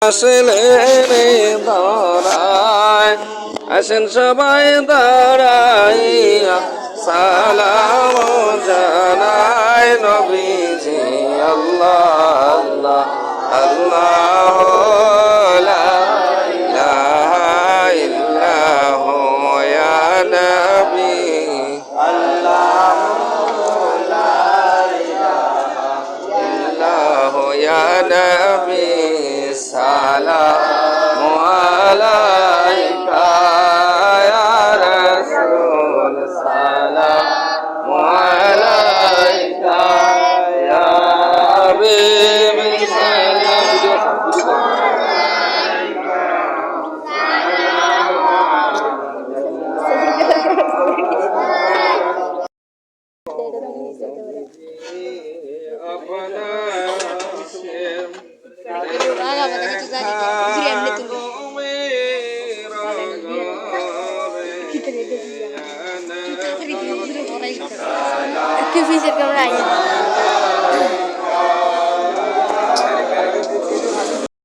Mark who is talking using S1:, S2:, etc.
S1: আসলেন দাঁড়ায় আসেন সবাই দাঁড়াইয়া সালাম জানায় নবীজি আল্লাহ আল্লাহ আল্লাহ লা ইলাহা ইল্লাহু ইয়া নবী ইল্লাহু ইয়া নবী সালামু আলাইকা ইয়া রাসূল সালামু আলাইকা ইয়া হাবিব अपना
S2: Ke fisir kamera